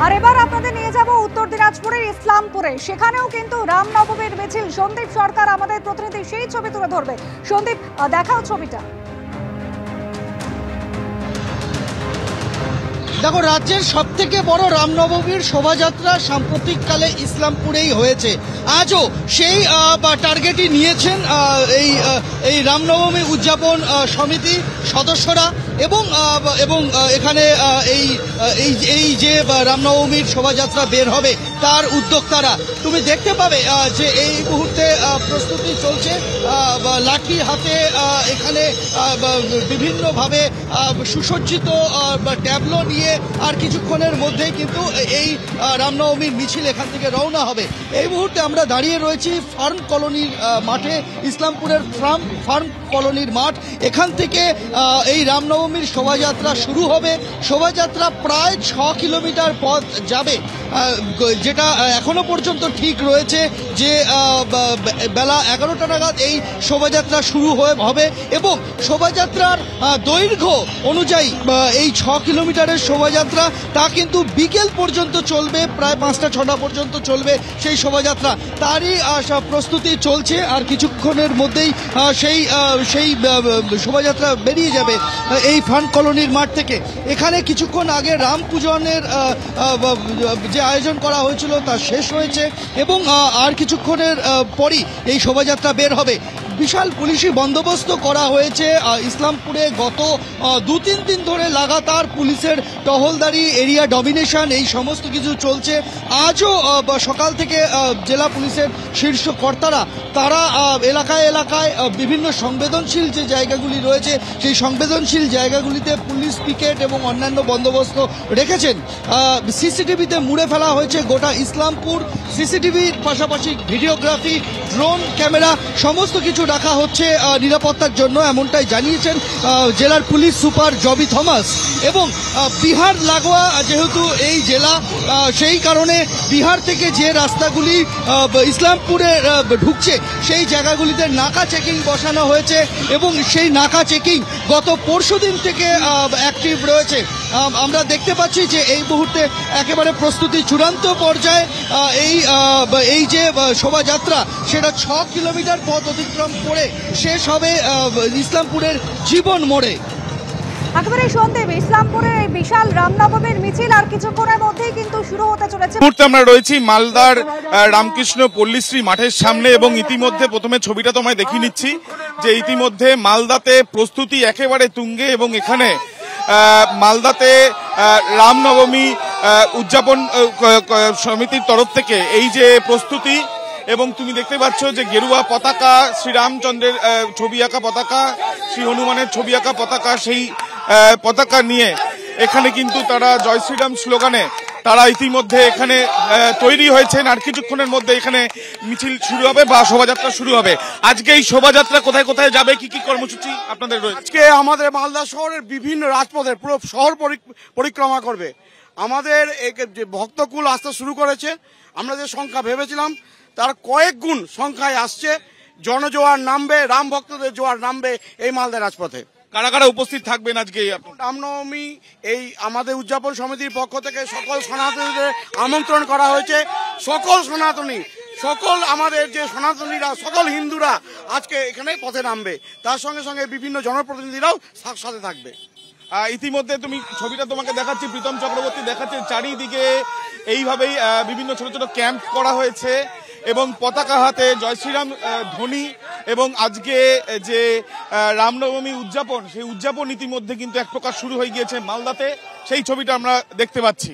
আর এবার আপনাদের নিয়ে যাব উত্তর দিনাজপুরের ইসলামপুরে। সেখানেও কিন্তু রামনবমীর মিছিল। সন্দীপ সরকার আমাদের প্রতিনিধি সেই ছবি তুলে ধরবে। সন্দীপ, দেখাও ছবিটা। দেখো, রাজ্যের সবথেকে বড় রামনবমীর শোভাযাত্রা সাম্প্রতিককালে ইসলামপুরেই হয়েছে। আজও সেই টার্গেটই নিয়েছেন এই রামনবমী উদযাপন সমিতি সদস্যরা এবং এখানে এই যে রামনবমীর শোভাযাত্রা বের হবে তার উদ্যোক্তারা। তুমি দেখতে পাবে যে এই মুহূর্তে প্রস্তুতি চলছে। লাঠি হাতে এখানে বিভিন্নভাবে সুসজ্জিত ট্যাবলো নিয়ে আর কিছুক্ষণের মধ্যেই কিন্তু এই রামনবমীর মিছিল এখান থেকে রওনা হবে। এই মুহূর্তে আমরা দাঁড়িয়ে রয়েছি ফার্ম কলোনির মাঠে, ইসলামপুরের ফার্ম কলোনির মাঠ। এখান থেকে এই রামনবমীর শোভাযাত্রা শুরু হবে। শোভাযাত্রা প্রায় 6 কিলোমিটার পথ যাবে, যেটা এখনো পর্যন্ত ঠিক রয়েছে যে বেলা 11টা নাগাদ এই শোভাযাত্রা শুরু হবে এবং শোভাযাত্রার দৈর্ঘ্য অনুযায়ী এই 6 কিলোমিটারের শোভাযাত্রা তা কিন্তু বিকেল পর্যন্ত চলবে, প্রায় 5টা-6টা পর্যন্ত চলবে সেই শোভাযাত্রা। তারই প্রস্তুতি চলছে। আর কিছুক্ষণের মধ্যেই সেই শোভাযাত্রা বেরিয়ে যাবে এই ফার্ম কলোনির মাঠ থেকে। এখানে কিছুক্ষণ আগে রাম পূজনের যে আয়োজন করা হয়েছিল তা শেষ হয়েছে এবং আর কিছুক্ষণের পরই এই শোভাযাত্রা বের হবে। বিশাল পুলিশি বন্দোবস্ত করা হয়েছে ইসলামপুরে। গত 2-3 দিন ধরে লাগাতার পুলিশের টহলদারি, এরিয়া ডমিনেশন এই সমস্ত কিছু চলছে। আজও সকাল থেকে জেলা পুলিশের শীর্ষ কর্তারা তারা এলাকায় বিভিন্ন সংবেদনশীল যে জায়গাগুলি রয়েছে সেই সংবেদনশীল জায়গাগুলিতে পুলিশ পিকেট এবং অন্যান্য বন্দোবস্ত রেখেছেন। সিসিটিভিতে মুড়ে ফেলা হয়েছে গোটা ইসলামপুর। সিসিটিভির পাশাপাশি ভিডিওগ্রাফি, ড্রোন ক্যামেরা সমস্ত কিছু রাখা হচ্ছে নিরাপত্তার জন্য, এমনটাই জানিয়েছেন জেলার পুলিশ সুপার জবি থমাস। এবং বিহার লাগোয়া যেহেতু এই জেলা, সেই কারণে বিহার থেকে যে রাস্তাগুলি ইসলামপুরে ঢুকছে সেই জায়গাগুলিতে নাকা চেকিং বসানো হয়েছে এবং সেই নাকা চেকিং গত পরশুদিন থেকে অ্যাক্টিভ রয়েছে। আমরা দেখতে পাচ্ছি যে এই মুহূর্তে একেবারে প্রস্তুতি চূড়ান্ত পর্যায়ে। এই যে শোভাযাত্রা সেটা 6 কিলোমিটার পথ অতিক্রম করে শেষ হবে ইসলামপুরের জীবন মোড়ে। একেবারে সন্দীপ, ইসলামপুরের এই বিশাল রামনবমীর মিছিল আর কিছুক্ষণের মধ্যেই কিন্তু শুরু হতে চলেছে। মুহূর্তে আমরা রয়েছি মালদার রামকৃষ্ণ পল্লীশ্রী মাঠের সামনে এবং ইতিমধ্যে প্রথমে ছবিটা তোমায় দেখিয়ে নিচ্ছি যে ইতিমধ্যে মালদাতে প্রস্তুতি একেবারে তুঙ্গে এবং এখানে মালদাতে রামনবমী উদযাপন সমিতির তরফ থেকে এই যে প্রস্তুতি এবং তুমি দেখতে পাচ্ছ যে গেরুয়া পতাকা, শ্রীরামচন্দ্রের ছবি আঁকা পতাকা, শ্রী হনুমানের ছবি আঁকা পতাকা, সেই পতাকা নিয়ে এখানে কিন্তু তারা জয় শ্রীরাম স্লোগানে তারা ইতিমধ্যে এখানে তৈরি হয়েছেন। আর কিছুক্ষণের মধ্যে এখানে মিছিল শুরু হবে বা শোভাযাত্রা শুরু হবে। আজকে এই শোভাযাত্রা কোথায় কোথায় যাবে, কি কি কর্মসূচি আপনাদের রয়েছে? আজকে আমাদের মালদা শহরের বিভিন্ন রাজপথে পুরো শহর পরিক্রমা করবে। আমাদের যে ভক্তকুল আসতে শুরু করেছে। আমরা যে সংখ্যা ভেবেছিলাম তার কয়েক গুণ সংখ্যায় আসছে। জনজোয়ার নামবে, রাম ভক্তদের জোয়ার নামবে এই মালদা রাজপথে। কারা কারা উপস্থিত থাকবেন আজকে? রামনবমী এই আমাদের উদযাপন সমিতির পক্ষ থেকে সকল সনাতনীদের আমন্ত্রণ করা হয়েছে। সকল সনাতনী, সকল আমাদের যে সনাতনীরা, সকল হিন্দুরা আজকে এখানে পথে নামবে। তার সঙ্গে সঙ্গে বিভিন্ন জনপ্রতিনিধিরাও সাথে থাকবে। ইতিমধ্যে তুমি ছবিটা তোমাকে দেখাচ্ছি, প্রীতম চক্রবর্তী দেখাচ্ছে চারিদিকে এইভাবেই বিভিন্ন ছোট ছোট ক্যাম্প করা হয়েছে এবং পতাকা হাতে জয় শ্রীরাম ধ্বনি এবং আজকে যে রামনবমী উদযাপন সেই উদযাপন ইতিমধ্যে কিন্তু এক প্রকার শুরু হয়ে গিয়েছে মালদাতে। সেই ছবিটা আমরা দেখতে পাচ্ছি।